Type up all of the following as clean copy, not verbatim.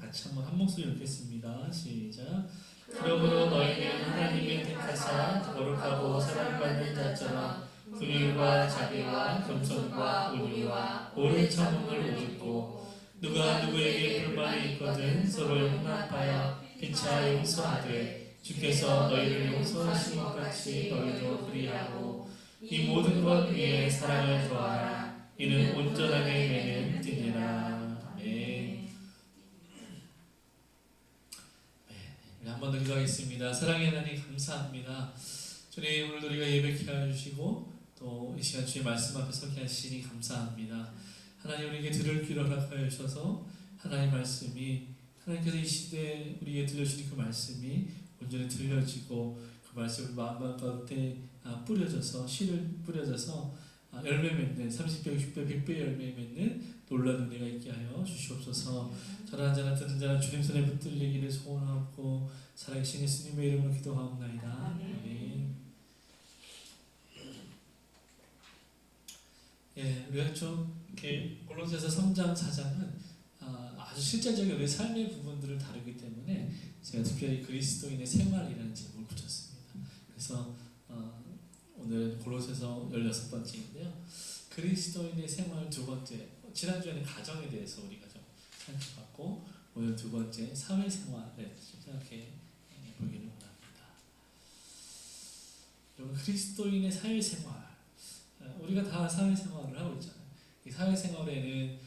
같이 한번 한 목소리 읽겠습니다. 시작. 그러므로 너희는 하나님의 택하사 거룩하고 사랑받는 자처럼 긍휼과 자비와 겸손과 온유와 옳은 참음을 오짓고 누가 누구에게 불만이 있거든 서로 용납하여 피차 용서하되 주께서 너희를 용서하신 것 같이 너희도 그리하고 이 모든 것 위에 사랑을 더하라. 이는 온전하게 매는 뜻이라. 아멘. 한 번 더 기도하겠습니다. 사랑의 하나님 감사합니다. 주님 오늘도 우리가 예배케 하여 주시고 또 이 시간 주의 말씀 앞에 서게 하시니 감사합니다. 하나님 우리에게 들을 귀를 허락하여 주셔서 하나님의 말씀이 하나님께서 이 시대에 우리에게 들려주신 그 말씀이 온전히 들려지고 그 말씀을 마음 가운데 뿌려져서 씨를 뿌려져서 열매 맺는 30배, 60배, 100배 열매 맺는 놀라운 은혜가 있게 하여 주시옵소서. 전하는 자나 듣는 자나 주님 손에 붙들리기를 소원하고 살아계신 예수님의 이름으로 기도하옵나이다. 아멘. 예, 우리가 좀 이렇게 골로새서 3장 4장은 아주 실제적인 우리 삶의 부분들을 다루기 때문에 제가 특별히 그리스도인의 생활이라는 제목을 붙였습니다. 그래서 오늘 골로새서 16번째인데요. 그리스도인의 생활 두 번째, 지난주에는 가정에 대해서 우리가 좀 살펴봤고 오늘 두 번째 사회생활을 생각해 보기를 원합니다. 여러분 그리스도인의 사회생활, 우리가 다 사회생활을 하고 있잖아요. 이 사회생활에는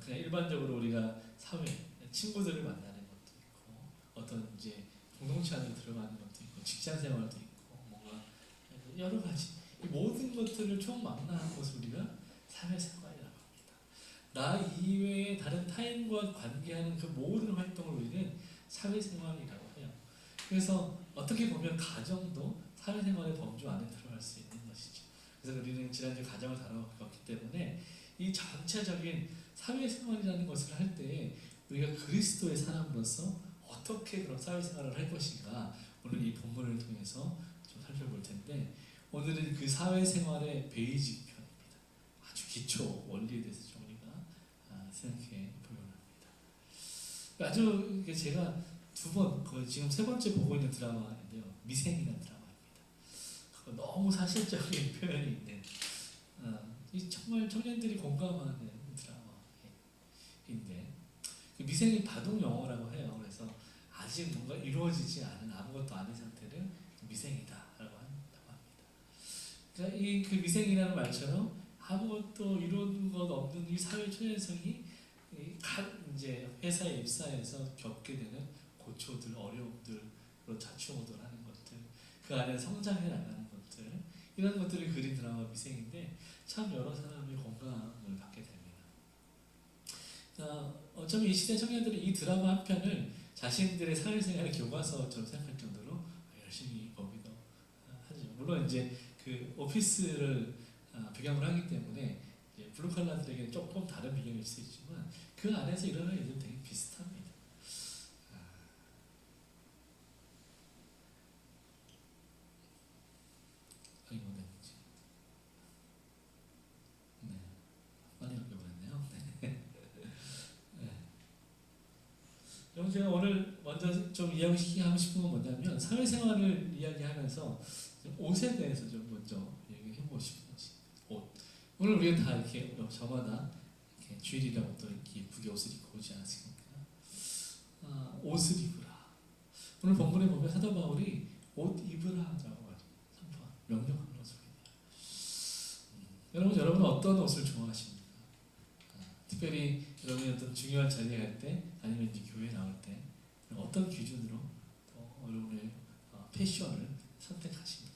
그냥 일반적으로 우리가 사회, 친구들을 만나는 것도 있고 어떤 이제 공동체 안에 들어가는 것도 있고 직장생활도 있고 뭔가 여러 가지 이 모든 것들을 총 망라한 것을 우리가 사회생활이라고 합니다. 나 이외에 다른 타인과 관계하는 그 모든 활동을 우리는 사회생활이라고 해요. 그래서 어떻게 보면 가정도 사회생활의 범주 안에 들어갈 수 있는 것이죠. 그래서 우리는 지난주 가정을 다뤄봤기 때문에 이 전체적인 사회생활이라는 것을 할 때 우리가 그리스도의 사람으로서 어떻게 그런 사회생활을 할 것인가 오늘 이 본문을 통해서 좀 살펴볼 텐데 오늘은 그 사회생활의 베이직 편입니다. 아주 기초 원리에 대해서 좀 우리가 생각해 보려고 합니다. 아주 제가 두 번, 지금 세 번째 보고 있는 드라마인데요. 미생이라는 드라마입니다. 너무 사실적인 표현이 있는 이 정말 청년들이 공감하는 드라마인데 그 미생이 바둑 영어라고 해요. 그래서 아직 뭔가 이루어지지 않은 아무것도 아닌 상태를 미생이다라고 한다고 합니다. 그러니까 이 그 미생이라는 말처럼 아무것도 이룬 것 없는 이 사회 초년생이 이제 회사에 입사해서 겪게 되는 고초들, 어려움들로 자충우돌하는 것들, 그 안에 성장해 나가는 것들, 이런 것들을 그린 드라마 미생인데 참 여러 사람의 공감을 받게 됩니다. 어쩌면 이 시대 청년들이 이 드라마 한 편을 자신들의 사회생활의 교과서처럼 생각할 정도로 열심히 보기도 하죠. 물론 이제 그 오피스를 배경으로 하기 때문에 블루칼라들에게 조금 다른 배경일 수 있지만 그 안에서 일어나는 일들은 되게 비슷합니다. 아니 뭐든지 네 많이 바뀌어버렸네요. 그럼 제가 오늘 먼저 좀 이야기하고 싶은 건 뭐냐면 사회생활을 이야기하면서 옷에 대해서 좀 먼저 얘기해보고 싶은 것이 옷. 오늘 우리가 다 이렇게 저마다 이렇게 주일이라고 또 이렇게 예쁘게 옷을 입고 오지 않습니까? 옷을 입으라. 오늘 본문에 보면 사도 바울이 옷 입으라라고 선포한 명령하는 것을 여러분 어떤 옷을 좋아하십니까? 특별히 여러분이 어떤 중요한 자리에 갈 때 아니면 이제 교회에 나올 때 어떤 기준으로 또 여러분의 패션을 선택하십니까?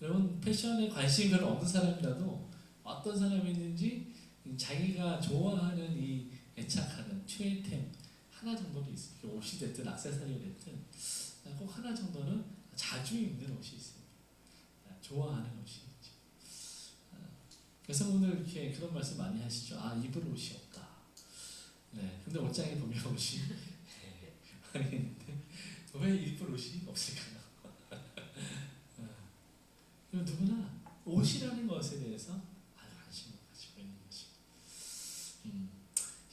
여러분 패션에 관심이 별로 없는 사람이라도 어떤 사람이든지 자기가 좋아하는 이 애착하는 최애템 하나 정도는 있어요. 옷이 됐든 액세서리가 됐든 꼭 하나 정도는 자주 입는 옷이 있습니다. 좋아하는 옷이 있죠. 여성분들 이렇게 그런 말씀 많이 하시죠. 입을 옷이 없다. 네, 근데 옷장에 보면 옷이 많이 있는데 왜 입을 옷이 없을까요? 누구나 옷이라는 것에 대해서 아주 관심을 가지고 있는 것입니다.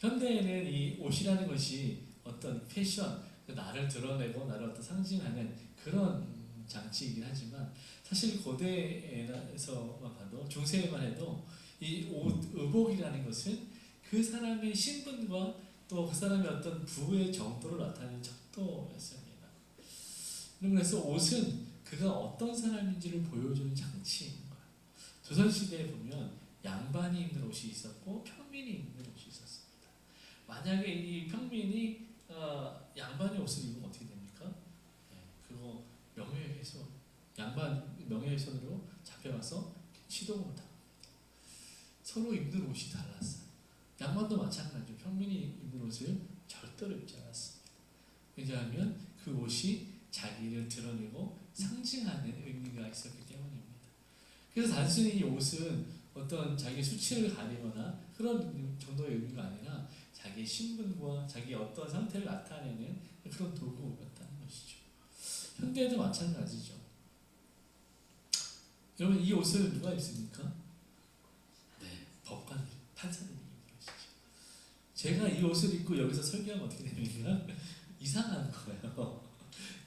현대에는 이 옷이라는 것이 어떤 패션, 나를 드러내고 나를 어떤 상징하는 그런 장치이긴 하지만 사실 고대에서만 봐도 중세에만 해도 이 옷, 의복이라는 것은 그 사람의 신분과 또 그 사람의 어떤 부의 정도를 나타내는 척도였습니다. 그래서 옷은 그가 어떤 사람인지를 보여주는 장치인 거예요. 조선시대에 보면 양반이 입는 옷이 있었고 평민이 입는 옷이 있었습니다. 만약에 이 평민이 양반의 옷을 입으면 어떻게 됩니까? 네, 그거 명예훼손, 양반 명예훼손으로 잡혀가서 시동을 당합니다. 서로 입는 옷이 달랐어요. 양반도 마찬가지로 평민이 입는 옷을 절대로 입지 않았습니다. 왜냐하면 그 옷이 자기를 드러내고 상징하는 의미가 있었기 때문입니다. 그래서 단순히 이 옷은 어떤 자기 수치를 가리거나 그런 정도의 의미가 아니라 자기의 신분과 자기의 어떤 상태를 나타내는 그런 도구였다는 것이죠. 현대에도 마찬가지죠. 여러분 이 옷을 누가 입습니까? 네, 법관, 판사들이 입는 것이죠. 제가 이 옷을 입고 여기서 설교하면 어떻게 됩니까? 이상한 거예요.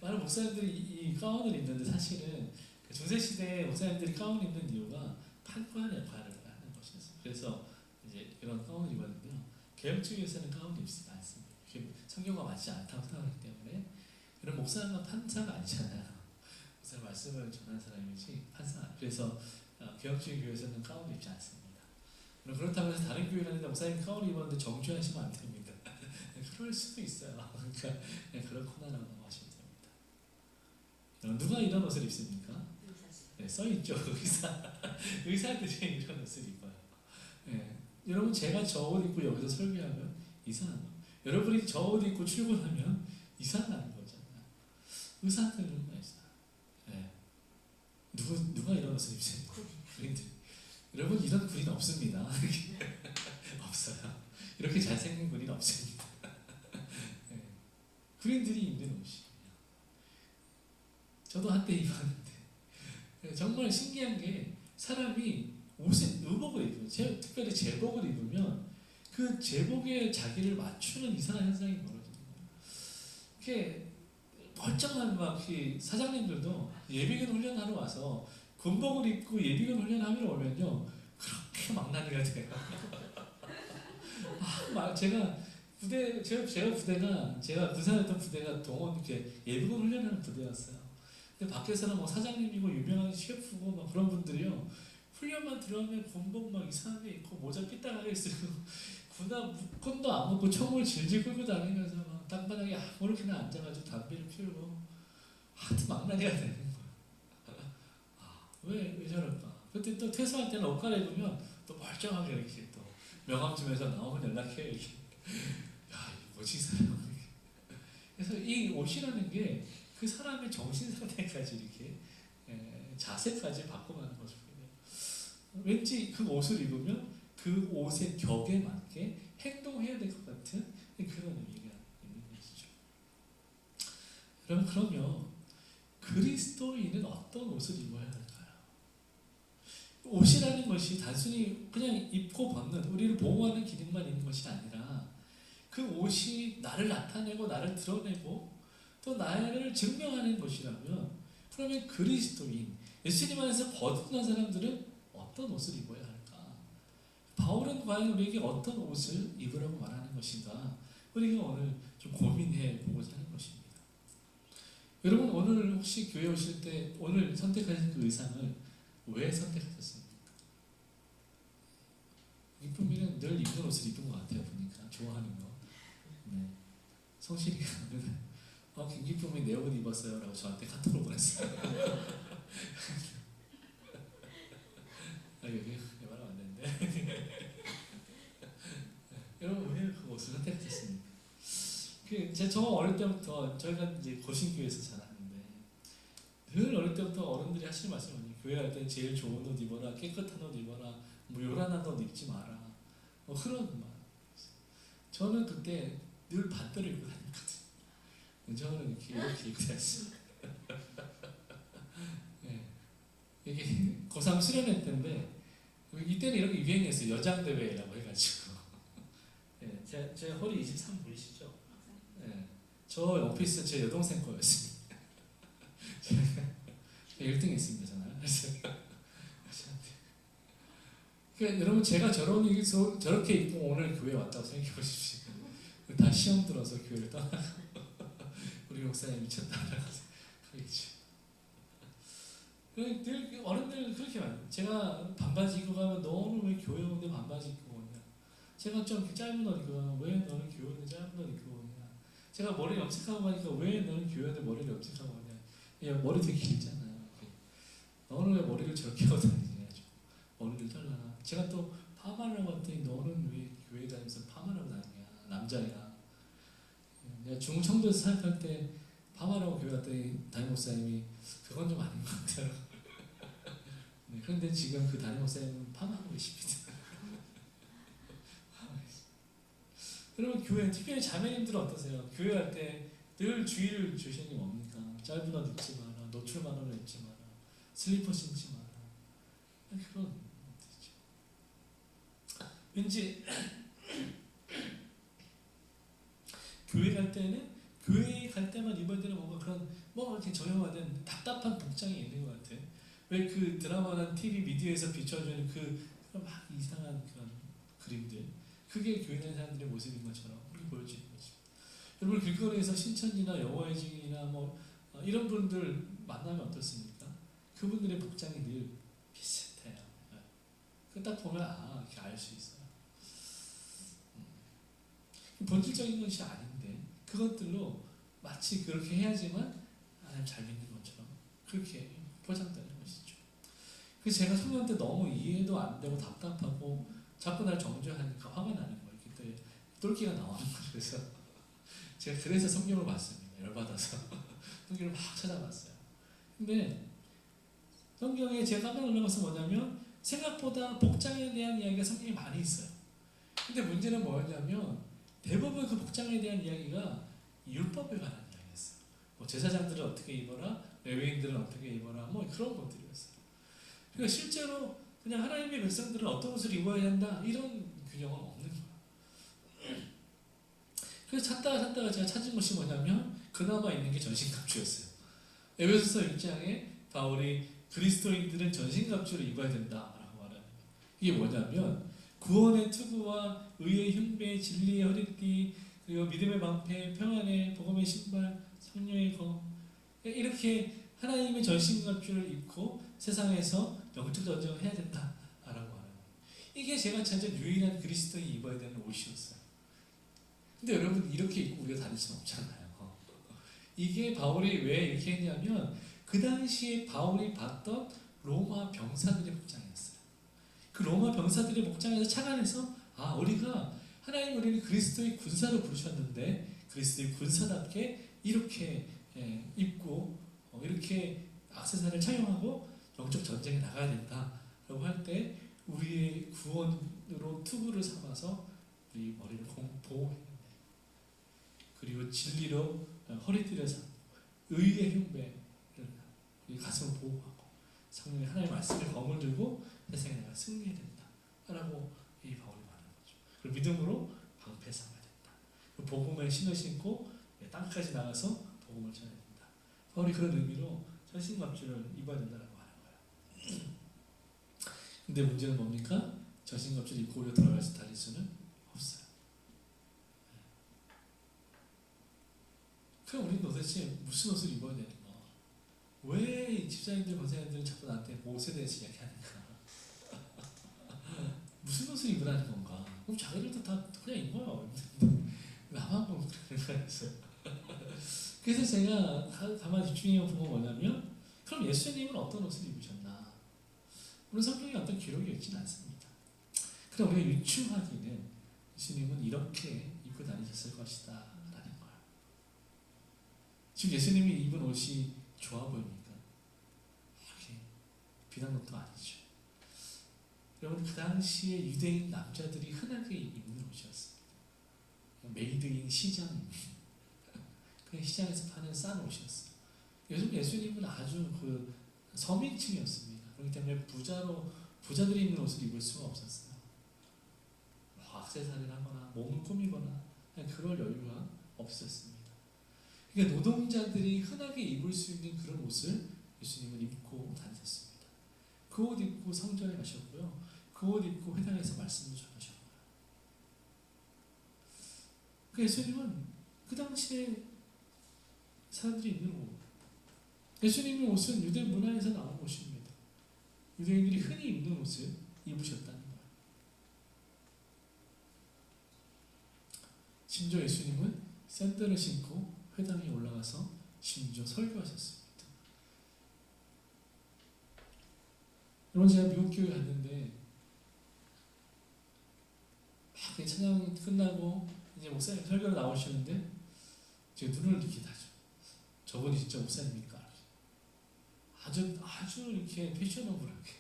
많은 목사님들이 이 가운을 입는데 사실은 중세시대에 목사님들이 가운 입는 이유가 판관 역할을 하는 것이었어요. 그래서 이제 이런 가운을 입었는데요. 개혁주의에서는 가운을 입지 않습니다. 성경과 맞지 않다고 생각하기 때문에 이런 목사가 판사가 아니잖아요. 목사의 말씀을 전하는 사람이지 판사가. 그래서 개혁주의 교회에서는 가운을 입지 않습니다. 그렇다고 해서 다른 교회 가는데 목사님 가운을 입었는데 정죄하시면 안 됩니다. 그럴 수도 있어요. 그러니까 그렇구나라고 하시면 됩니다. 누가 이런 옷을 입습니까? 네, 써있죠. 의사들이 이런 옷을 입어요. 네. 여러분 제가 저 옷 입고 여기서 설교하면 이상한 거. 여러분이 저 옷 입고 출근하면 이상한 거잖아요. 의사들은 네. 누가 이런 옷을 입습니까? 군인들. 여러분 이런 군인 없습니다. 없어요. 이렇게 잘생긴 군인 없습니다. 네. 군인들이 입는 옷이에요. 저도 한때 입었는데 정말 신기한 게 사람이 옷에 의복을 입으면 특별히 제복을 입으면 그 제복에 자기를 맞추는 이상한 현상이 벌어집니다. 이렇게 멀쩡한 막 사장님들도 예비군 훈련하러 와서 군복을 입고 예비군 훈련하러 오면요 그렇게 망나니가 돼요. 제가 군사였던 부대가 동원 이렇게 예비군 훈련하는 부대였어요. 근데 밖에서는 뭐 사장님이고 유명한 셰프고 막 그런 분들이요 훈련만 들어가면 군복 막 이상하게 입고 모자 삐딱하게 쓰고 군도 안 먹고 총을 질질 끌고 다니면서 막 땅바닥에 아무렇게나 앉아가지고 담배를 피우고 하도 망나니가 되는 거야. 왜 저럴까? 그때 또 퇴소할 때는 옷 갈아입으면 또 멀쩡하게 이렇게 또 명함쯤에서 나오면 연락해요. 이렇게. 야, 뭐지 이 사람. 그래서 이 옷이라는 게 그 사람의 정신 상태까지 이렇게 자세까지 바꿔가는 거거든요. 왠지 그 옷을 입으면 그 옷의 격에 맞게 행동해야 될 것 같은 그런 의미가 있는 것이죠. 그러면 그리스도인은 어떤 옷을 입어야 할까요? 옷이라는 것이 단순히 그냥 입고 벗는 우리를 보호하는 기능만 있는 것이 아니라 그 옷이 나를 나타내고 나를 드러내고 또 나를 증명하는 것이라면 그러면 그리스도인 예수님 안에서 거듭난 사람들은 어떤 옷을 입어야 할까? 바울은 과연 우리에게 어떤 옷을 입으라고 말하는 것인가? 우리가 오늘 좀 고민해 보고자 하는 것입니다. 여러분 오늘 혹시 교회 오실 때 오늘 선택하신 그 의상을 왜 선택하셨습니까? 이쁨이는 늘 입는 옷을 입은 것 같아요. 보니까 좋아하는 거. 네. 성실이가 김기쁨이 내 옷 입었어요 라고 저한테 카톡을 보냈어요. 여기 말하면 안 되는데. 여러분 왜 그 옷을 선택하셨습니까? 저 어릴 때부터 저희가 이제 고신교회에서 자랐는데 늘 어릴 때부터 어른들이 하시는 말씀이 교회 갈 때 제일 좋은 옷 입어라, 깨끗한 옷 입어라, 뭐 요란한 옷 입지 마라, 뭐 그런 말. 저는 그때 늘 반대로 입고 다녔거든요. 저는 이렇게 입고 다녔어요. 네. 이게 고3 수련회 때인데 이때는 이렇게 유행했어요. 여장대회라고 해가지고 네, 제가 제 허리 23 보이시죠? 네. 저 오피스 제 여동생 거였습니다. 제가 1등 했습니다, 저는. 그러니까 여러분 제가 저렇게 입고 오늘 교회 왔다고 생각해 보십시오. 다 시험 들어서 교회를 떠나고 우리 목사님 미쳤다라고 생각하겠죠. 늘 어른들 그렇게 말해요. 제가 반바지 입고 가면 너는 왜 교회 오는데 반바지 입고 오냐. 제가 좀 짧은 옷 입고 가면 왜 너는 교회 오는데 짧은 옷 입고 오냐. 제가 머리 염색하고 가니까 왜 너는 교회 오는데 머리를 염색하고 오냐. 야 머리 되게 길잖아요. 너는 왜 머리를 저렇게 하고 다니냐. 머리를 잘라놔. 제가 또 파마를 하고 왔더니 너는 왜 교회 다니면서 파마를 하고 다니냐. 남자야. 내가 중청도에서 사역할 때 파마를 하고 교회 갔더니 담임 목사님이 그건 좀 아닌 것 같아요. 네, 그런데 지금 그 담임 목사님은 파마하고 계십니다. 여러분 교회 특별히 자매님들은 어떠세요? 교회 갈 때 늘 주의를 주시는 게 뭡니까? 짧은 옷 입지 마라, 노출만 옷 입지 마라, 슬리퍼 신지 마라. 그런 뜻이죠. 왠지 교회 갈 때는 교회 갈 때만 입어야 되는 뭔가 그런 뭐 이렇게 정형화된 답답한 복장이 있는 것 같아. 왜 그 드라마나 TV 미디어에서 비춰주는 그 막 이상한 그런 그림들, 그게 교회 다니는 사람들의 모습인 것처럼 우리 보여지는 거죠. 여러분 길거리에서 신천지나 여호와의 증인이나 뭐 이런 분들 만나면 어떻습니까? 그분들의 복장이 늘 비슷해요. 그 딱 보면 이렇게 알 수 있어요. 본질적인 것이 아닌데 그것들로 마치 그렇게 해야지만 하나님 잘 믿는 것처럼 그렇게 포장되는 것이죠. 그래서 제가 성령 때 너무 이해도 안 되고 답답하고 자꾸 날 정죄하니까 화가 나는 거예요. 그때 똘끼가 나오는 거예요. 그래서 제가 그래서 성경을 봤습니다. 열받아서 성경을 막 찾아봤어요. 근데 성경에 제가 깜짝 놀란 것은 뭐냐면 생각보다 복장에 대한 이야기가 성경에 많이 있어요. 근데 문제는 뭐였냐면 대부분 그 복장에 대한 이야기가 율법에 관한 이야기였어요. 뭐 제사장들은 어떻게 입어라, 레위인들은 어떻게 입어라, 뭐 그런 것들이었어요. 그러니까 실제로 그냥 하나님의 백성들은 어떤 옷을 입어야 한다 이런 규정은 없는 거예요. 그래서 찾다가 제가 찾은 것이 뭐냐면 그나마 있는 게 전신갑주였어요. 에베소서 6장에 바울이 그리스도인들은 전신갑주를 입어야 된다라고 말하는 거예요. 이게 뭐냐면 구원의 투구와 의의 흉배, 진리의 허리띠, 그리고 믿음의 방패, 평안의 복음의 신발, 성령의 검, 이렇게 하나님의 전신갑주를 입고 세상에서 영적 전쟁을 해야 된다라고 하는 거예요. 이게 제가 찾은 유일한 그리스도인이 입어야 되는 옷이었어요. 근데 여러분 이렇게 입고 우리가 다닐 수는 없잖아요. 이게 바울이 왜 이렇게 했냐면 그 당시에 바울이 봤던 로마 병사들의 복장이었어요. 그 로마 병사들의 복장에서 착안해서 우리가 하나님 우리는 그리스도의 군사로 부르셨는데 그리스도의 군사답게 이렇게 입고 이렇게 액세서리를 착용하고 영적 전쟁에 나가야 된다라고 할 때 우리의 구원으로 투구를 삼아서 우리 머리를 보호해야 돼. 그리고 진리로 허리띠를 삼고 의의 흉배를 우리 가슴을 보호하고 성령의 하나님의 말씀을 검을 들고 세상에 나가 승리해야 된다라고 이 바울이 말하는 거죠. 그리고 믿음으로 방패 삼아야 된다. 복음의 신을 신고 땅까지 나가서 복음을 전해야 된다. 바울이 그런 의미로 전신갑주를 입어야 된다고 하는 거예요. 근데 문제는 뭡니까? 전신갑주를 입고 우리가 돌아가서 다닐 수는 없어요. 그럼 우리는 도대체 무슨 옷을 입어야 되는가? 왜 집사님들, 권사님들은 자꾸 나한테 옷에 대해서 이야기하는가? 무슨 옷을 입으라는 건가? 그럼 자기들도 다 그냥 입어요. 나만 보면 그런 거야. 그래서 제가 가만히 집중해 보면 뭐냐면 그럼 예수님은 어떤 옷을 입으셨나? 물론 성경에 어떤 기록이 있지는 않습니다. 그럼 우리가 유추하기는 예수님은 이렇게 입고 다니셨을 것이다 라는 거예요. 지금 예수님이 입은 옷이 좋아 보입니까? 비난 것도 아니죠. 여러분 그 당시에 유대인 남자들이 흔하게 입는 옷이었습니다. 메이드인 시장입니다. 그냥 시장에서 파는 싼 옷이었어요. 요즘 예수님은 아주 그 서민층이었습니다. 그렇기 때문에 부자들이 입는 옷을 입을 수가 없었어요. 악세사리를 하거나 몸을 꾸미거나 그럴 여유가 없었습니다. 그러니까 노동자들이 흔하게 입을 수 있는 그런 옷을 예수님은 입고 다니셨습니다. 그 옷 입고 성전에 가셨고요. 그 옷 입고 회당에서 말씀을 전하셨고요. 그 예수님은 그 당시에 사람들이 입는 옷, 예수님의 옷은 유대 문화에서 나온 옷입니다. 유대인들이 흔히 입는 옷을 입으셨다는 거예요. 심지어 예수님은 샌들을 신고 회당에 올라가서 심지어 설교하셨습니다. 여러분, 제가 미국 교회 갔는데 막 찬양 끝나고 이제 목사님 설교로 나오시는데 제 눈을 이렇게 다죠. 저분이 진짜 목사님입니까? 아주 이렇게 패셔너블하게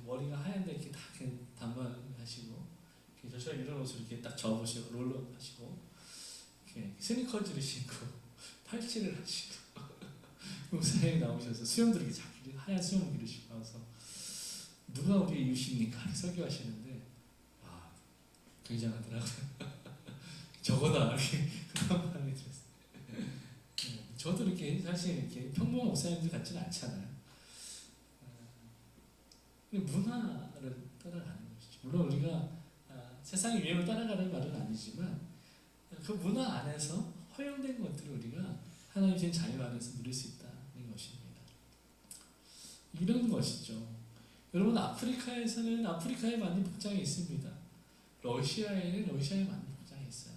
머리가 하얀데 이렇게 다 단발하시고 저처럼 이런 옷을 이렇게 딱 접으시고 롤러 하시고 스니커즈를 신고 팔찌를 하시고 목사님이 나오셔서 수염도 이렇게 하얀 수염을 기르시고 나와서 누가 우리의 유시입니까? 설교하시는데 굉장하더라고요. 저거다 이렇게 그런 마음이 들었어요. 저도 이렇게 사실 이렇게 평범한 목사님들 같지는 않잖아요. 문화를 따라가는 것이죠. 물론 우리가 세상의 유행을 따라가는 말은 아니지만 그 문화 안에서 허용된 것들을 우리가 하나님의 주신 자유 안에서 누릴 수 있다는 것입니다. 이런 것이죠. 여러분, 아프리카에서는 아프리카에 맞는 복장이 있습니다. 러시아에는 러시아에 맞는 복장이 있어요.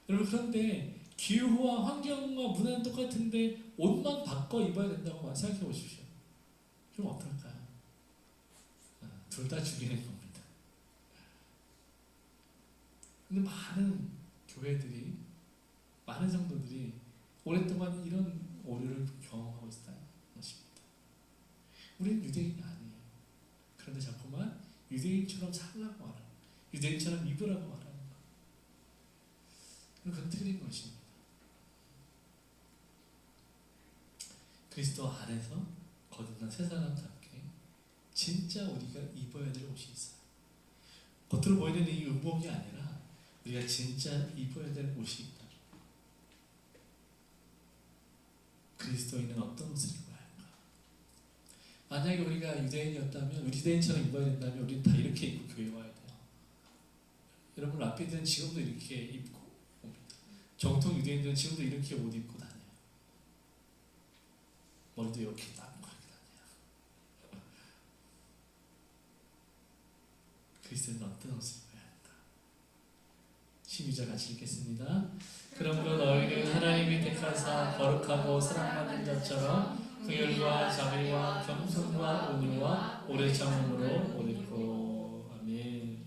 여러분, 그런데 기후와 환경과 문화는 똑같은데 옷만 바꿔 입어야 된다고 생각해 보십시오. 좀 어떨까요? 둘 다 죽이는 겁니다. 근데 많은 교회들이, 많은 성도들이 오랫동안 이런 오류를 경험하고 있다는 것입니다. 우리는 유대인이 아니에요. 그런데 자꾸만 유대인처럼 살라고 하라, 유대인처럼 입으라고 말하는 것. 그건 틀린 것입니다. 그리스도 안에서 거듭난 새 사람답게 진짜 우리가 입어야 될 옷이 있어요. 겉으로 보이는 이 의복이 아니라 우리가 진짜 입어야 될 옷이 있다. 그리스도인은 어떤 옷을 입어야 할까? 만약에 우리가 유대인이었다면, 우리 유대인처럼 입어야 된다면 우리는 다 이렇게 입고 교회 와야 돼요. 여러분, 라피드는 지금도 이렇게 입고 옵니다. 정통 유대인들은 지금도 이렇게 옷 입고 다녀요. 머리도 이렇게 딱 그리스도는 어떤 옷을 입어야 할까? 12절 같이 읽겠습니다. 그러므로 너희는 하나님이 택하사 거룩하고 사랑받는 자처럼 긍휼과 자비와 겸손과 온유와 오래 참음으로 옷 입고. 아멘.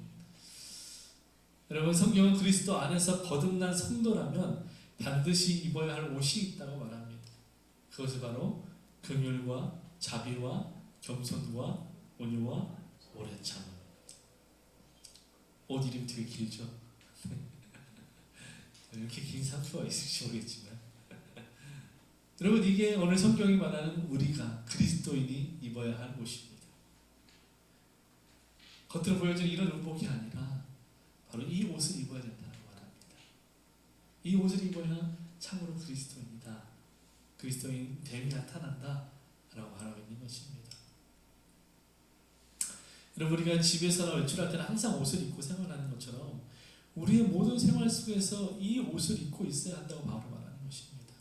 여러분, 성경은 그리스도 안에서 거듭난 성도라면 반드시 입어야 할 옷이 있다고 말합니다. 그것이 바로 긍휼과 자비와 겸손과 온유와 오래 참음. 옷 이름 되게 길죠? 이렇게 긴 상표가 있을지 모르겠지만 여러분, 이게 오늘 성경이 말하는 우리가 그리스도인이 입어야 할 옷입니다. 겉으로 보여지는 이런 의복이 아니라 바로 이 옷을 입어야 된다고 말합니다. 이 옷을 입어야 참으로 그리스도인이다, 그리스도인 됨이 나타난다 라고 말하고 있는 것입니다. 여러분, 우리가 집에서나 외출할 때는 항상 옷을 입고 생활하는 것처럼 우리의 모든 생활 속에서 이 옷을 입고 있어야 한다고 바로 말하는 것입니다.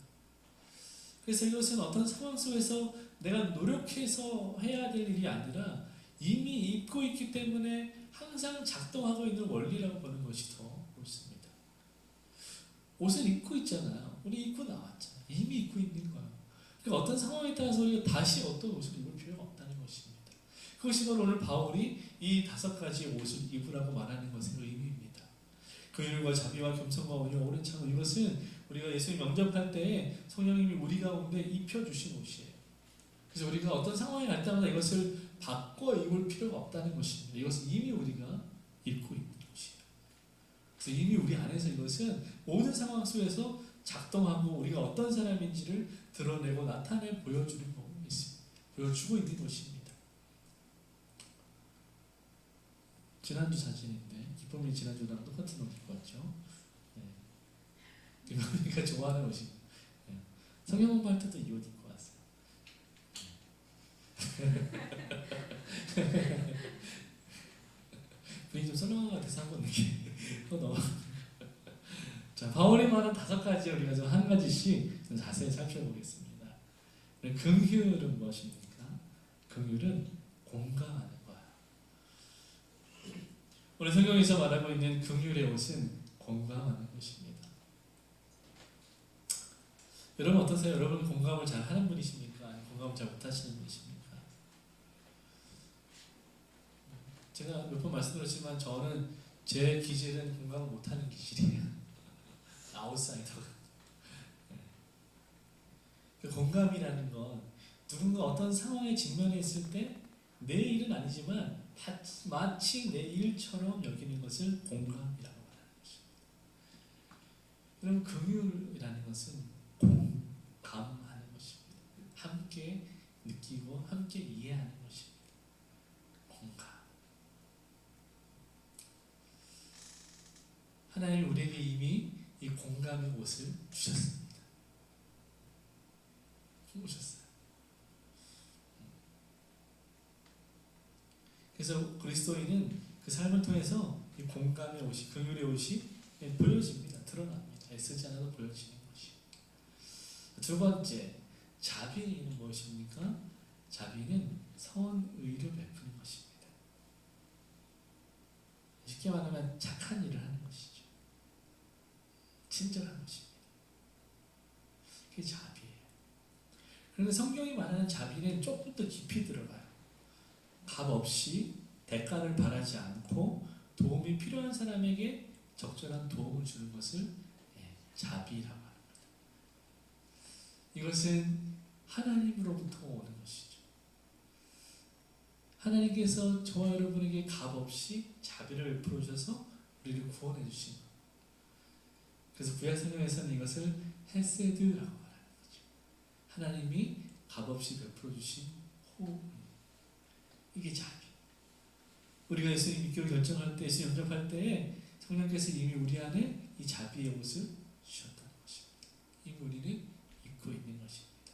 그래서 이것은 어떤 상황 속에서 내가 노력해서 해야 될 일이 아니라 이미 입고 있기 때문에 항상 작동하고 있는 원리라고 보는 것이 더 옳습니다. 옷을 입고 있잖아요. 우리 입고 나왔잖아요. 이미 입고 있는 거예요. 그러니까 어떤 상황에 따라서 우리가 다시 어떤 옷을 입을 필요가 없다는 것입니다. 그것이 바로 오늘 바울이 이 5가지 옷을 입으라고 말하는 것의 의미입니다. 긍휼과 자비와 겸손과 온유와 오래 참음, 이것은 우리가 예수님 영접할 때에 성령님이 우리 가운데 입혀주신 옷이에요. 그래서 우리가 어떤 상황이 날 때마다 이것을 바꿔 입을 필요가 없다는 것입니다. 이것은 이미 우리가 입고 있는 옷이에요. 그래서 이미 우리 안에서 이것은 모든 상황 속에서 작동하고 우리가 어떤 사람인지를 드러내고 나타내 보여주는 법이 있습니다. 보여주고 있는 것입니다. 지난주 사진인데 기쁨이 지난주랑 똑같은 옷 입고 왔죠. 네. 기쁨이가 좋아하는 옷이. 네. 성경 공부할 때도 이 옷 입고 왔어요. 분위기 좀 썰렁한 것 같아서 한번 이렇게 넘어. 자, 바울이 말한 5가지 우리가 좀 한 가지씩 좀 자세히 살펴보겠습니다. 긍휼은 무엇입니까? 긍휼은 공감하는 거야. 오늘 성경에서 말하고 있는 긍휼의 옷은 공감하는 것입니다. 여러분 어떠세요? 여러분 공감을 잘 하는 분이십니까? 아니면 공감을 잘 못하시는 분이십니까? 제가 몇 번 말씀드렸지만 저는 제 기질은 공감을 못하는 기질이에요. 아웃사이더가. 그 공감이라는 건 누군가 어떤 상황에 직면해 있을 때 내 일은 아니지만 마치 내 일처럼 여기는 것을 공감이라고 말하는 것입니다. 그럼 긍휼이라는 것은 공감하는 것입니다. 함께 느끼고 함께 이해하는 것입니다. 공감. 하나님 우리에게 이미 이 공감의 옷을 주셨습니다. 주셨어요. 그래서 그리스도인은 그 삶을 통해서 이 공감의 옷이, 긍휼의 옷이 보여집니다. 드러납니다. 애쓰지 않아도 보여지는 것이. 두 번째, 자비는 무엇입니까? 자비는 선의를 베푸는 것입니다. 쉽게 말하면 착한 일을 하는 것이죠. 친절한 것입니다. 그게 자비예요. 그런데 성경이 말하는 자비는 조금 더 깊이 들어가요. 값 없이 대가를 바라지 않고 도움이 필요한 사람에게 적절한 도움을 주는 것을 자비라고 합니다. 이것은 하나님으로부터 오는 것이죠. 하나님께서 저와 여러분에게 값 없이 자비를 베풀어 주셔서 우리를 구원해 주신 것. 그래서 구약 성경에서는 이것을 헤세드라고 말하는 거죠. 하나님이 값없이 베풀어 주신 호흡. 이게 자비. 우리가 예수님 믿기로 결정할 때, 예수 영접할 때에 성령께서 이미 우리 안에 이 자비의 옷을 주셨다는 것입니다. 이미 우리는 입고 있는 것입니다.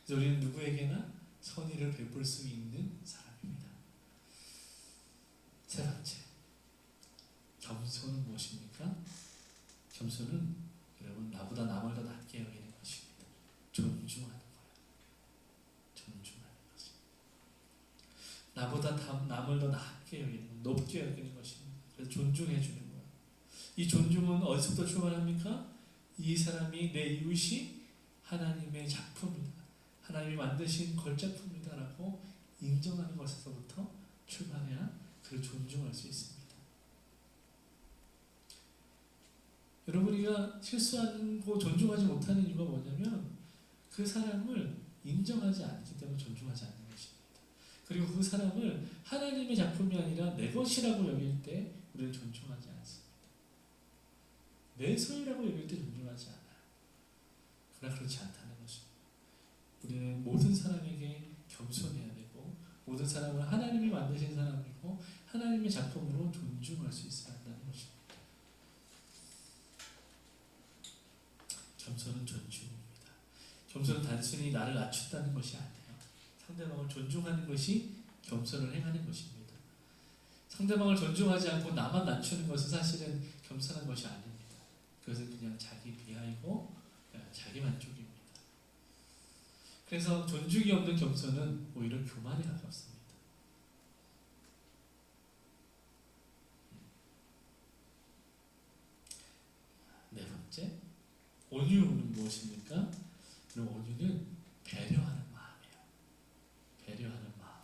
그래서 우리는 누구에게나 선의를 베풀 수 있는 사람입니다. 세 번째, 겸손은 무엇입니까? 겸손은 여러분 나보다 남을 더 낮게 여기는 것입니다. 존중하는 거예요. 존중하는 것입니다. 나보다 남을 더 낮게 여기는, 높게 여기는 것입니다. 그래서 존중해 주는 거예요. 이 존중은 어디서부터 출발합니까? 이 사람이 내 이웃이 하나님의 작품이다. 하나님이 만드신 걸작품이다라고 인정하는 것에서부터 출발해야 그를 존중할 수 있습니다. 여러분이가 실수하고 존중하지 못하는 이유가 뭐냐면 그 사람을 인정하지 않기 때문에 존중하지 않는 것입니다. 그리고 그 사람을 하나님의 작품이 아니라 내 것이라고 여길 때 우리는 존중하지 않습니다. 내 소유라고 여길 때 존중하지 않아요. 그러나 그렇지 않다는 것입니다. 우리는 모든 사람에게 겸손해야 되고 모든 사람을 하나님이 만드신 사람이고 하나님의 작품으로 존중할 수 있어야 한다는 것입니다. 겸손은 존중입니다. 겸손은 단순히 나를 낮춘다는 것이 아니에요. 상대방을 존중하는 것이 겸손을 행하는 것입니다. 상대방을 존중하지 않고 나만 낮추는 것은 사실은 겸손한 것이 아닙니다. 그것은 그냥 자기 비하이고 자기 만족입니다. 그래서 존중이 없는 겸손은 오히려 교만에 가깝습니다. 네 번째, 온유는 무엇입니까? 그럼 온유는 배려하는 마음이에요. 배려하는 마음.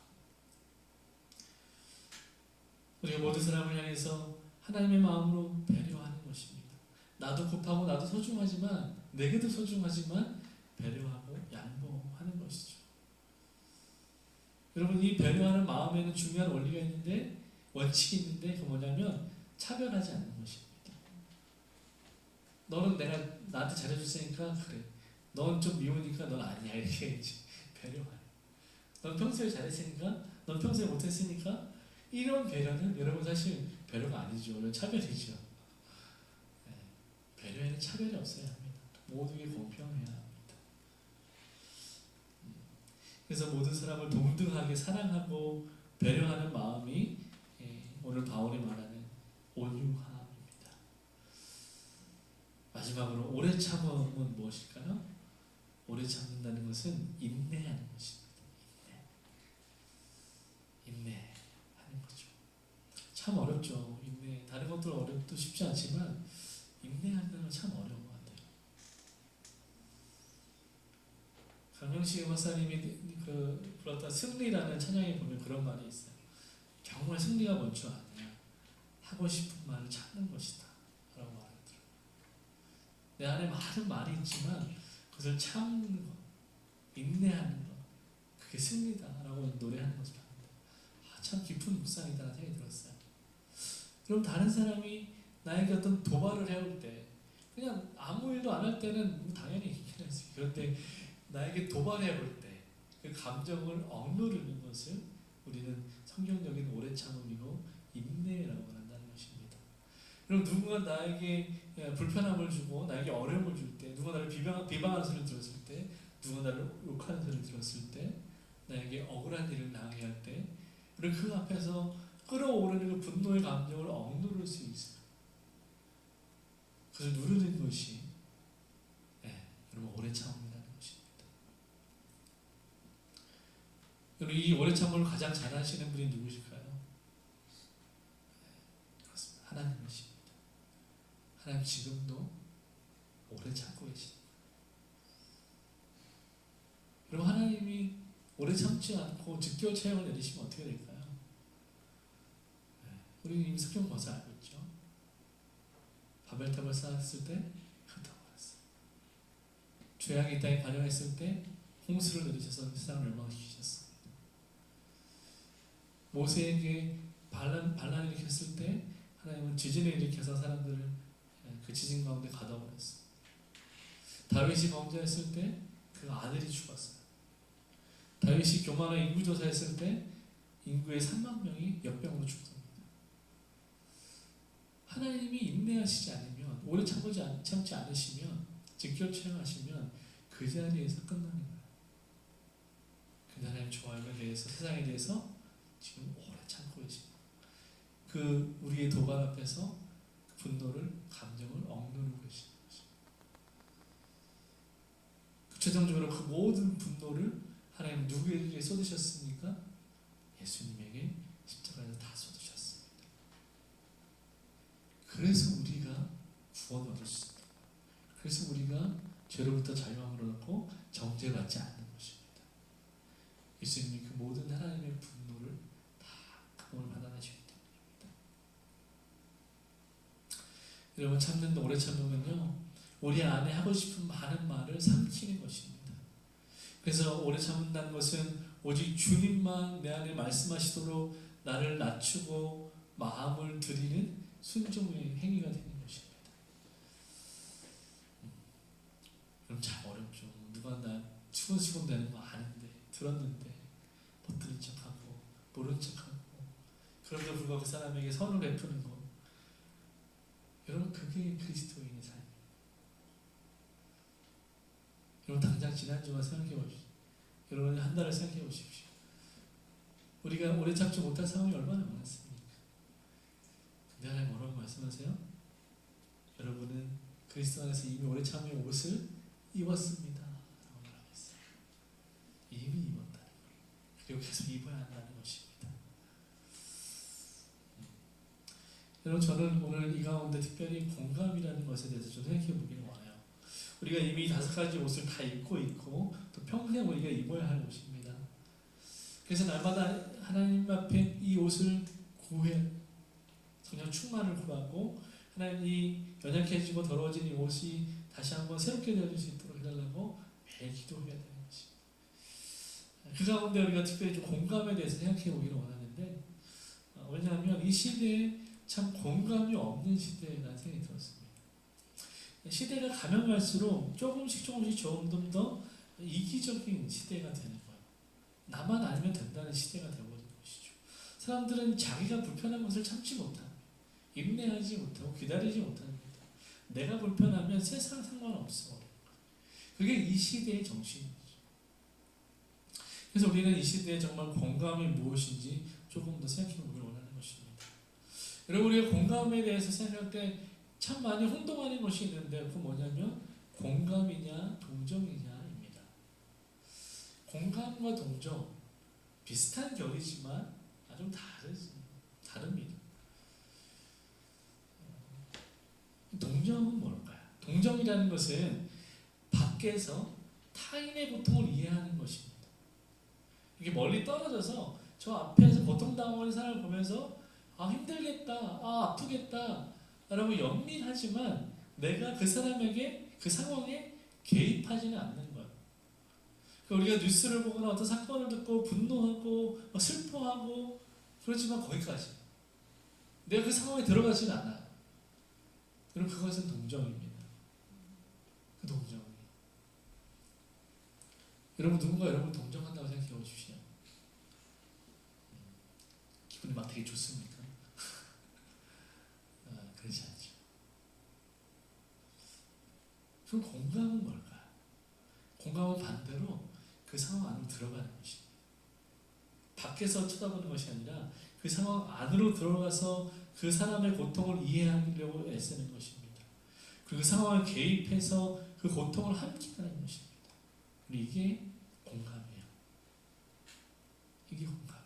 우리가 모든 사람을 향해서 하나님의 마음으로 배려하는 것입니다. 나도 급하고 나도 소중하지만 내게도 소중하지만 배려하고 양보하는 것이죠. 여러분 이 배려하는 마음에는 중요한 원리가 있는데 원칙이 있는데 그 뭐냐면 차별하지 않는 것입니다. 너는 내가 나한테 잘해줬으니까 그래. 넌 좀 미우니까 넌 아니야 이렇게 배려해. 넌 평소에 잘했으니까 넌 평소에 못했으니까 이런 배려는 여러분 사실 배려가 아니죠. 오히려 차별이죠. 네. 배려에는 차별이 없어야 합니다. 모두에게 공평해야 합니다. 그래서 모든 사람을 동등하게 사랑하고 배려하는 마음이 오늘 바울이 말하는 온유함입니다. 마지막으로 오래 참음은 무엇일까요? 오래 참는다는 것은 인내하는 것입니다. 인내하는 거죠. 참 어렵죠. 인내. 다른 것들 어렵도 쉽지 않지만 인내하는 건 참 어려운 것 같아요. 강명식 박사님이 불렀던 승리라는 찬양에 보면 그런 말이 있어요. 정말 승리가 뭔 줄 아냐? 하고 싶은 말을 찾는 것이다. 라고 말하더라고요. 내 안에 많은 말이 있지만 그것을 참는 것, 인내하는 것, 그게 승리다. 라고 노래하는 것을 합니다. 참 깊은 묵상이다라는 생각이 들었어요. 그럼 다른 사람이 나에게 어떤 도발을 해올 때, 그냥 아무 일도 안 할 때는 당연히 인내할 수 있어요. 그런데 나에게 도발해 볼 때 그 감정을 억누르는 것을 우리는 성경적인 오래 참음이고 인내라고 한다는 것입니다. 그럼 누군가 나에게 불편함을 주고 나에게 어려움을 줄 때, 누가 나를 비방하는 소리를 들었을 때, 누가 나를 욕하는 소리를 들었을 때, 나에게 억울한 일을 당하게 할 때, 그리고 그 앞에서 끌어오르는 그 분노의 감정을 억누를 수 있어요. 그것을 누르는 것이 여러분 오래 참음이라는 것입니다. 여러분 이 오래 참음을 가장 잘하시는 분이 누구실까요? 그렇습니다. 하나님이십니다. 하나님 지금도 오래 참고 계십니다. 그럼 하나님이 오래 참지 않고 즉결 처형을 내리시면 어떻게 될까요? 우리는 이미 성경 벌써 알고 있죠. 바벨탑을 쌓았을 때 흩어버렸어요. 죄악이 이 땅에 관영했을 때 홍수를 내리셔서 세상을 멸망시키셨습니다. 모세에게 반란을 일으켰을 때 하나님은 지진을 일으켜서 사람들을 그 지진 가운데 가둬버렸어요. 다윗이 범죄했을 때 그 아들이 죽었어요. 다윗이 교만한 인구조사했을 때 인구의 3만 명이 역병으로 죽었습니다. 하나님이 인내하시지 않으면, 오래 참지 않으시면, 즉결 처형하시면 그 자리에서 끝나는 거예요. 그 하나님 좋아함에 대해서, 세상에 대해서 지금 오래 참고 계십니다. 그 우리의 도발 앞에서 분노를, 감정을 억누르고 계십니다. 최종적으로 그 모든 분노를 하나님 누구에게 쏟으셨습니까? 예수님에게 십자가에서 다 쏟으셨습니다. 그래서 우리가 구원을 얻을 수 있습니다. 그래서 우리가 죄로부터 자유함을 얻고 정죄받지 않는 것입니다. 예수님이 그 모든 하나님의 분노를 다 그걸 받아내시기 때문입니다. 여러분 참는 오래 참으면요, 우리 안에 하고 싶은 많은 말을 삼키는 것입니다. 그래서 오래 참는다는 것은 오직 주님만 내 안에 말씀하시도록 나를 낮추고 마음을 드리는 순종의 행위가 되는 것입니다. 그럼 참 어렵죠. 누가 나 수근수근 되는 거 아는데, 들었는데 버티는 척하고 모른 척하고, 그럼에도 불구하고 그 사람에게 선을 베푸는 거, 여러분 그게 그리스도인의 삶입니다. 여러분 당장 지난주만 생각해 보십시오. 여러분 한 달을 생각해 보십시오. 우리가 오래 참지 못한 상황이 얼마나 많았습니까? 근데 하나님 뭐라고 말씀하세요? 여러분은 그리스도 안에서 이미 오래 참의 옷을 입었습니다. 라고 말하고 있어요. 이미 입었다는 거예요. 그리고 계속 입어야 한다는 것입니다. 여러분 저는 오늘 이 가운데 특별히 공감이라는 것에 대해서 좀 생각해 보기를 원해요. 우리가 이미 5가지 옷을 다 입고 있고 또 평생 우리가 입어야 할 옷입니다. 그래서 날마다 하나님 앞에 이 옷을 구해 그냥 충만을 구하고, 하나님 이 연약해지고 더러워진 이 옷이 다시 한번 새롭게 되어질 수 있도록 해달라고 매일 기도해야 되는 것입니다. 그 가운데 우리가 특별히 좀 공감에 대해서 생각해 보기를 원하는데, 왜냐하면 이 시대에 참 공감이 없는 시대라는 생각이 들었습니다. 시대가 가면 갈수록 조금씩 점점 더 이기적인 시대가 되는 거예요. 나만 알면 된다는 시대가 되어버린 것이죠. 사람들은 자기가 불편한 것을 참지 못합니다. 인내하지 못하고 기다리지 못합니다. 내가 불편하면 세상 상관없어. 그게 이 시대의 정신이죠. 그래서 우리는 이 시대에 정말 공감이 무엇인지 조금 더 생각해보길 원하는 것입니다. 여러분, 우리가 공감에 대해서 생각할 때 참 많이 혼동하는 것이 있는데 그 뭐냐면 공감이냐 동정이냐입니다. 공감과 동정 비슷한 결이지만 아주 다릅니다. 동정은 뭘까요? 동정이라는 것은 밖에서 타인의 고통을 이해하는 것입니다. 이게 멀리 떨어져서 저 앞에서 고통당하는 사람을 보면서 힘들겠다, 아프겠다 라고 연민하지만 내가 그 사람에게 그 상황에 개입하지는 않는 거예요. 우리가 뉴스를 보거나 어떤 사건을 듣고 분노하고 슬퍼하고 그렇지만 거기까지 내가 그 상황에 들어가지는 않아요. 여러분, 그것은 동정입니다. 그 동정. 여러분, 누군가 여러분 동정한다고 생각해 보십시오. 기분이 막 되게 좋습니까? 그렇지 않죠. 그럼 공감은 뭘까요? 공감은 반대로 그 상황 안으로 들어가는 것입니다. 밖에서 쳐다보는 것이 아니라 그 상황 안으로 들어가서 그 사람의 고통을 이해하려고 애쓰는 것입니다. 그리고 그 상황에 개입해서 그 고통을 함께하는 것입니다. 이게 공감이에요. 이게 공감입니다.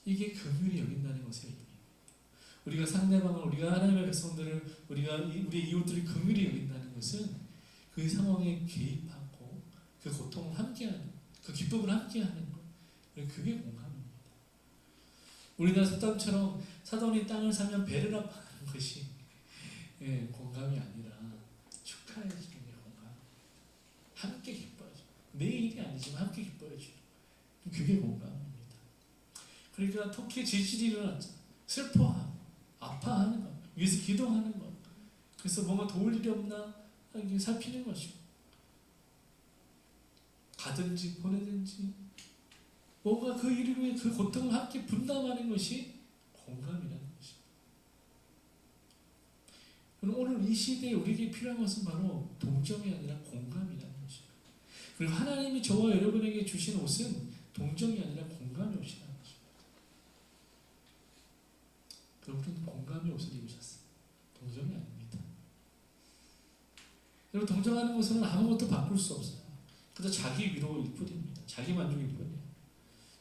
이게 긍휼히 여긴다는 것의 의미입니다. 우리가 상대방을, 우리가 하나님의 백성들을, 우리가 우리의 이웃들을 긍휼히 여긴다는 것은 그 상황에 개입하고 그 고통을 함께하는, 그 기쁨을 함께하는 것. 그게 공감입니다. 우리나라 속담처럼 사돈이 땅을 사면 배를 아파하는 것이 공감이 아니라 축하해 주는 게 공감. 함께 기뻐해 줘. 내 일이 아니지만 함께 기뻐해 줘. 그게 공감입니다. 그러니까 특히 질질이 일어났죠. 슬퍼하고 아파하는 것, 위해서 기도하는 것. 그래서 뭔가 도울 일이 없나 살피는 것이고, 가든지 보내든지 뭔가 그 일을 위해 그 고통을 함께 분담하는 것이 공감이라는 것입니다. 오늘 이 시대에 우리에게 필요한 것은 바로 동정이 아니라 공감이라는 것입니다. 그리고 하나님이 저와 여러분에게 주신 옷은 동정이 아니라 공감의 옷이라는 것입니다. 여러분은 공감의 옷을 입으셨어요. 동정이 아닙니다. 여러분, 동정하는 것은 아무것도 바꿀 수 없어요. 그저 자기 위로일 뿐입니다. 자기 만족일 뿐이에요.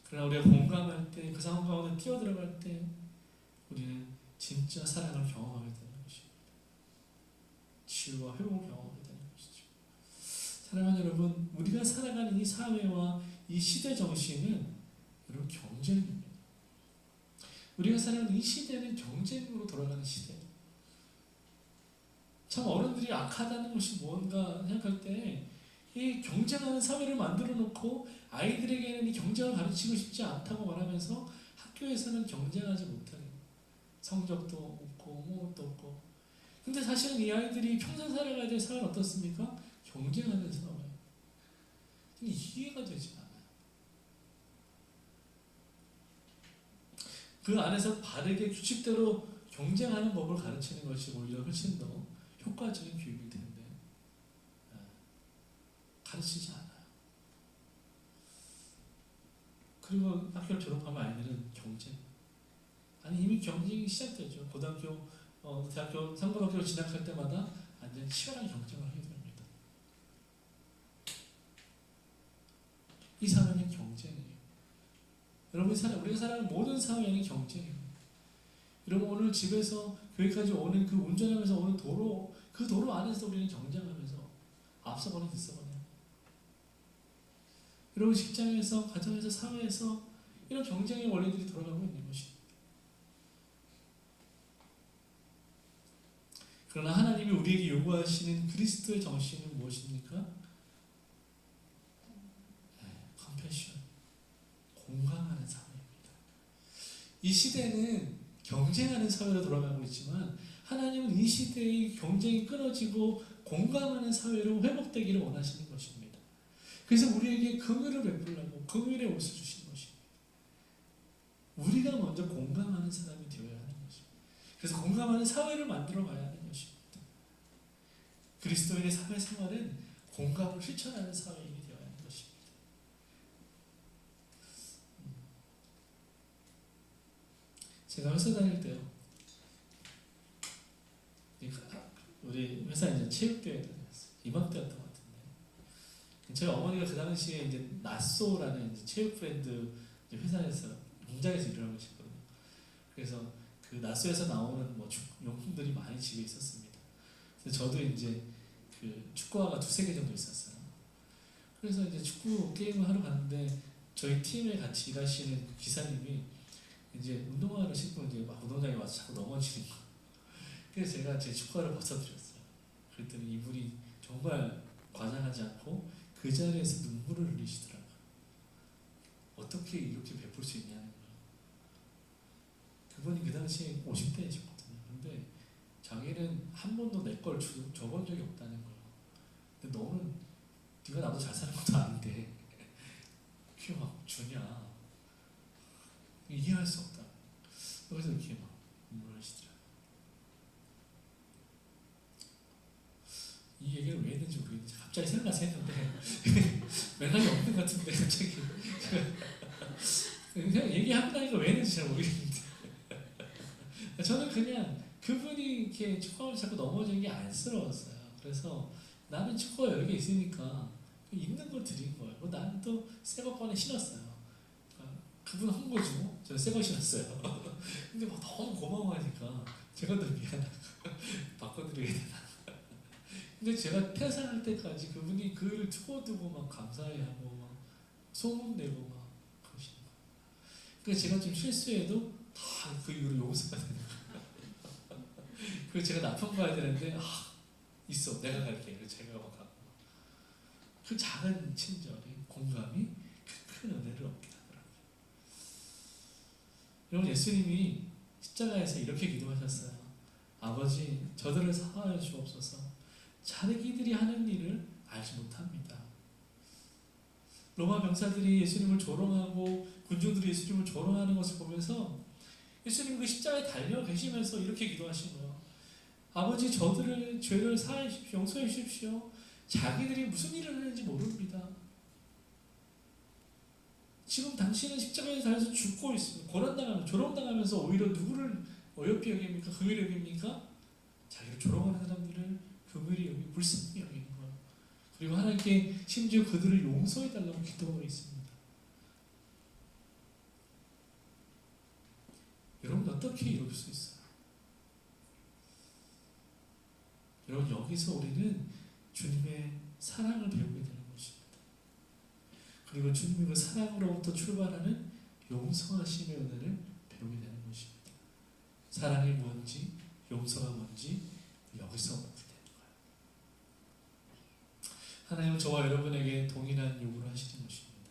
그러나 우리가 공감할 때, 그 상황 가운데 뛰어들어갈 때 우리는 진짜 사랑을 경험하게 되는 것입니다. 치유와 회복을 경험하게 되는 것이죠. 사랑하는 여러분, 우리가 살아가는 이 사회와 이 시대 정신은 여러분 경쟁입니다. 우리가 사는 이 시대는 경쟁으로 돌아가는 시대예요. 참 어른들이 악하다는 것이 뭔가 생각할 때 이 경쟁하는 사회를 만들어 놓고 아이들에게는 이 경쟁을 가르치고 싶지 않다고 말하면서 학교에서는 경쟁하지 못하는, 성적도 없고 뭐도 없고. 근데 사실은 이 아이들이 평생 살아가야 될 사회는 어떻습니까? 경쟁하는 사회. 이해가 되지 않아요. 그 안에서 바르게 규칙대로 경쟁하는 법을 가르치는 것이 오히려 훨씬 더 효과적인 교육일 텐데 가르치지 않아요. 그리고 학교를 졸업하면 아이들은 경쟁. 아니, 이미 경쟁이 시작되죠. 고등학교, 대학교, 상고등학교로 진학할 때마다 완전 치열한 경쟁을 하게 됩니다. 이 사회는 경쟁이에요. 여러분, 우리가 살아가는 모든 사회는 경쟁이에요. 여러분, 오늘 집에서 교회까지 오는 그 운전하면서 오는 도로, 그 도로 안에서 우리는 경쟁하면서 앞서거나 뒤서거나. 여러분, 직장에서, 가정에서, 사회에서 이런 경쟁의 원리들이 돌아가고 있는 것입니다. 그러나 하나님이 우리에게 요구하시는 그리스도의 정신은 무엇입니까? 컴패션, 공감하는 사회입니다. 이 시대는 경쟁하는 사회로 돌아가고 있지만 하나님은 이 시대의 경쟁이 끊어지고 공감하는 사회로 회복되기를 원하시는 것입니다. 그래서 우리에게 긍휼을 베풀려고 긍휼의 옷을 주신 것입니다. 우리가 먼저 공감하는 사람이 되어야 하는 것입니다. 그래서 공감하는 사회를 만들어 가야 하는 것입니다. 그리스도인의 사회생활은 공감을 실천하는 사회인이 되어야 하는 것입니다. 제가 회사 다닐 때요, 우리 회사 이제 체육대회 다녔어요. 이맘때였던 것 같은데, 저희 어머니가 그 당시에 이제 나쏘라는 이제 체육 브랜드 회사에서 공장에서 일을 하고 계셨거든요. 그래서 그 나쏘에서 나오는 뭐 용품들이 많이 집에 있었습니다. 그래서 저도 이제 그 축구화가 2-3개 정도 있었어요. 그래서 이제 축구 게임을 하러 갔는데 저희 팀에 같이 일하시는 그 기사님이 이제 운동화를 신고 이제 막 운동장에 와서 자꾸 넘어지는 거. 그래서 제가 제 축구화를 벗어드렸어요. 그랬더니 이분이 정말 과장하지 않고 그 자리에서 눈물을 흘리시더라고요. 어떻게 이렇게 베풀 수 있냐는 거예요. 그분이 그 당시에 50대이셨거든요. 근데 자기는 한 번도 내 걸 줘본 적이 없다는 거예요. 근데 너는 네가 나보다 잘 사는 것도 아닌데 그게 막 주냐. 이해할 수 없다. 그래서 이렇게 막 눈물을 하시더라고요. 이 얘기를 왜 했는지 모르겠는데 갑자기 생각나서 했는데 맥락이 없는 것 같은데 갑자기 그냥 얘기하고 나니까 왜 했는지 잘 모르겠는데 저는 그냥 그분이 이렇게 축구화를 자꾸 넘어지는 게 안쓰러웠어요. 그래서 나는 축구화 여러 개 있으니까 있는 거 드린 거예요. 나는 또 새 거 꺼내 신었어요. 그분 한 거죠. 저는 새 거 신었어요. 근데 막 너무 고마워하니까 제가 더 미안하고 바꿔드려야 되나. 근데 제가 퇴사할 때까지 그분이 그를 두고두고 막 감사해하고 막 소문내고 막 그러시는 거예요. 그래서 제가 좀 실수해도 다 그 이후로 용서가 되는 거예요. 그래서 제가 나쁜 거 해야 되는데 있어 내가 갈게. 그래서 제가 막 가고 그 작은 친절이 공감이 큰 은혜를 얻게 하더라고요. 여러분 예수님이 십자가에서 이렇게 기도하셨어요. 아버지 저들을 사하여 주옵소서. 자기들이 하는 일을 알지 못합니다. 로마 병사들이 예수님을 조롱하고 군중들이 예수님을 조롱하는 것을 보면서 예수님 그 십자가에 달려 계시면서 이렇게 기도하신 거예요. 아버지 저들을 죄를 사하여 주십시오. 용서해 주십시오. 자기들이 무슨 일을 하는지 모릅니다. 지금 당신은 십자가에 달려서 죽고 있습니다. 고난당하면서 조롱당하면서 오히려 누구를 어여삐 여깁니까? 긍휼히 여깁니까? 자기를 조롱하는 사람들을 긍휼히 여기고 불쌍히 여기는 거예요. 그리고 하나님께 심지어 그들을 용서해달라고 기도하고 있습니다. 여러분 어떻게 이룰 수 있어요? 여러분 여기서 우리는 주님의 사랑을 배우게 되는 것입니다. 그리고 주님의 그 사랑으로부터 출발하는 용서하심의 은혜를 배우게 되는 것입니다. 사랑이 뭔지 용서가 뭔지 여기서 보게 되는 거예요. 하나님은 저와 여러분에게 동일한 요구를 하시는 것입니다.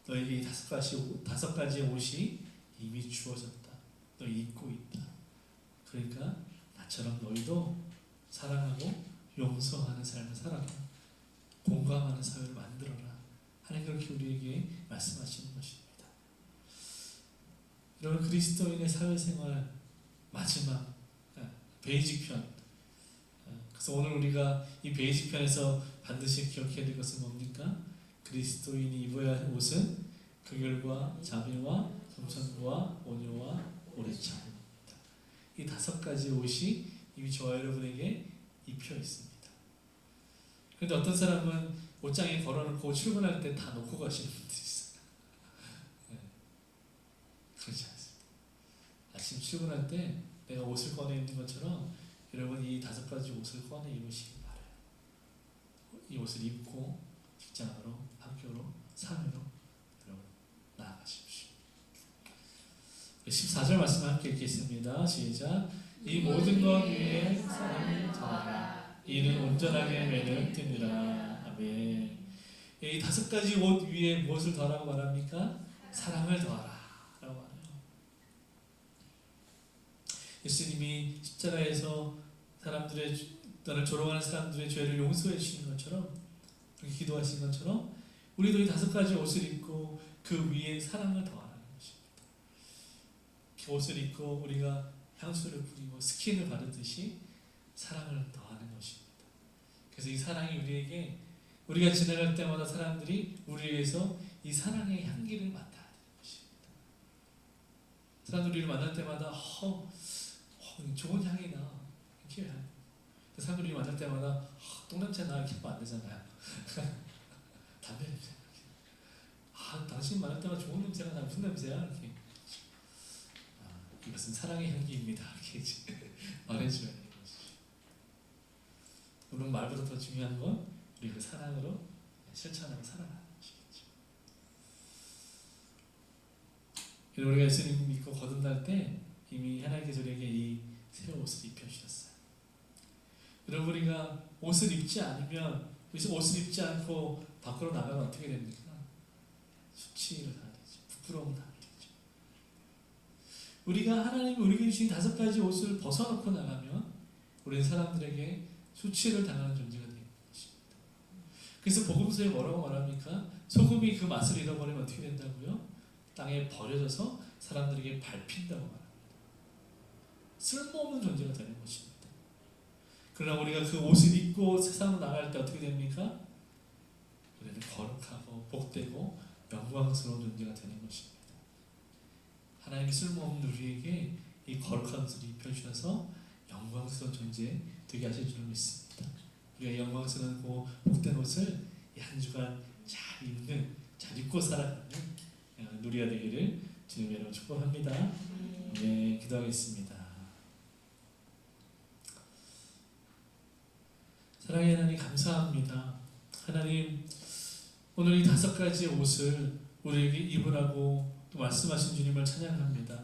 너에게 이 5가지의 옷이 이미 주어졌다. 너 입고 있다. 그러니까 나처럼 너희도 사랑하고 용서하는 삶을 살아라. 공감하는 사회를 만들어라. 하나님 그렇게 우리에게 말씀하시는 것입니다. 여러분 그리스도인의 사회생활 마지막 베이직 편. 그래서 오늘 우리가 이 베이직 편에서 반드시 기억해야 될 것은 뭡니까? 그리스도인이 입어야 할 옷은 긍휼과 자비와 겸손과 온유와 오래 참음입니다. 이 5가지 옷이 이미 저와 여러분에게 입혀 있습니다. 그런데 어떤 사람은 옷장에 걸어놓고 출근할 때 다 놓고 가시는 분들이 있어요. 그렇지 않습니다. 아침 출근할 때 내가 옷을 꺼내 입는 것처럼 여러분 이 5가지 옷을 꺼내 입으시기 바라요. 이 옷을 입고 직장으로, 학교로, 사회로 여러분 나아가십시오. 14절 말씀 함께 읽겠습니다. 시작. 이 모든 것 위에 사랑을 더하라. 이는 온전하게 매는 뜸이라. 아멘. 이 5가지 옷 위에 무엇을 더하라고 말합니까? 사랑을 더하라 라고 하네요. 예수님이 십자가에서 사람들의 너를 조롱하는 사람들의 죄를 용서해 주시는 것처럼, 그렇게 기도하신 것처럼 우리도 이 5가지 옷을 입고 그 위에 사랑을 더하는 것입니다. 그 옷을 입고 우리가 향수를 뿌리고 스킨을 바르듯이 사랑을 더하는 것입니다. 그래서 이 사랑이 우리에게, 우리가 지나갈 때마다 사람들이 우리에게서 이 사랑의 향기를 맡아야 되는 것입니다. 사람들이 우리를 만날 때마다 좋은 향이 나, 이렇게 해요. 사람들이 만날 때마다 똥냄새 나, 이렇게 하면 안 되잖아요. 담배 냄새. 당신 만날 때마다 좋은 냄새가 나, 무슨 냄새야? 이렇게. 이것은 사랑의 향기입니다. 이렇게 말해줘야 되는 것이죠. 물론 말보다 더 중요한 건 우리 그 사랑으로 실천하고 살아가는 것이겠죠. 우리가 예수님 믿고 거듭날 때 이미 하나님께서 우리에게 이 새 옷을 입혀주셨어요. 여러분, 우리가 옷을 입지 않으면, 옷을 입지 않고 밖으로 나가면 어떻게 됩니까? 수치를 당하죠. 부끄러움을 당하죠. 우리가 하나님이 우리에게 주신 5가지 옷을 벗어놓고 나가면 우리는 사람들에게 수치를 당하는 존재가 되는 것입니다. 그래서 복음서에 뭐라고 말합니까? 소금이 그 맛을 잃어버리면 어떻게 된다고요? 땅에 버려져서 사람들에게 밟힌다고 말합니다. 쓸모없는 존재가 되는 것입니다. 그러나 우리가 그 옷을 입고 세상으로 나갈 때 어떻게 됩니까? 우리는 거룩하고 복되고 영광스러운 존재가 되는 것입니다. 하나님이 쓸모없는 우리에게 이 거룩한 옷을 입혀주셔서 영광스러운 존재 되게 하실 줄 믿습니다. 우리가 영광스러운 복된 옷을 이 한 주간 잘 입는, 잘 입고 살아가는 누리가 되기를 주님 여러분 축복합니다. 네, 기도하겠습니다. 사랑의 하나님, 감사합니다. 하나님, 오늘 이 5가지 옷을 우리에게 입으라고 또 말씀하신 주님을 찬양합니다.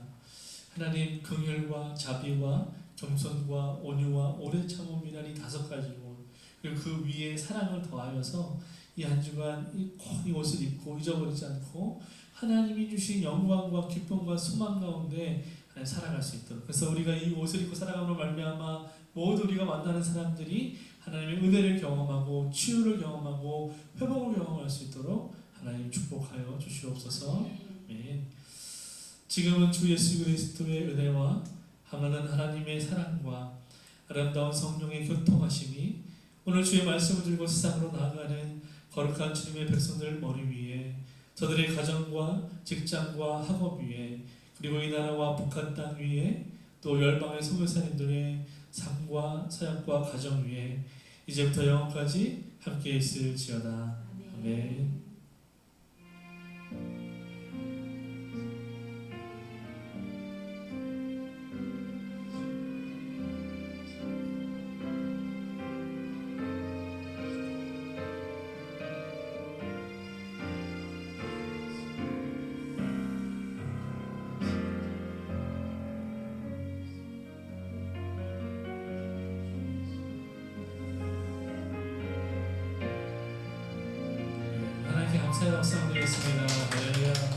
하나님, 긍휼과 자비와 겸손과 온유와 오래 참음이라는 이 5가지 옷, 그리고 그 위에 사랑을 더하여서 이 한 주간 이 옷을 입고 잊어버리지 않고 하나님이 주신 영광과 기쁨과 소망 가운데 살아갈 수 있도록, 그래서 우리가 이 옷을 입고 살아감으로 말미암아 모두 우리가 만나는 사람들이 하나님의 은혜를 경험하고 치유를 경험하고 회복을 경험할 수 있도록 하나님 축복하여 주시옵소서. 아멘. 지금은 주 예수 그리스도의 은혜와 하나는 하나님의 사랑과 아름다운 성령의 교통하심이 오늘 주의 말씀을 들고 세상으로 나아가는 거룩한 주님의 백성들 머리 위에, 저들의 가정과 직장과 학업 위에, 그리고 이 나라와 북한 땅 위에, 또 열방의 선교사님들의 삶과 사역과 가정 위에 이제부터 영원까지 함께 있을지어다. 아멘. 감사의 박수 드리겠습니다. 할렐루야.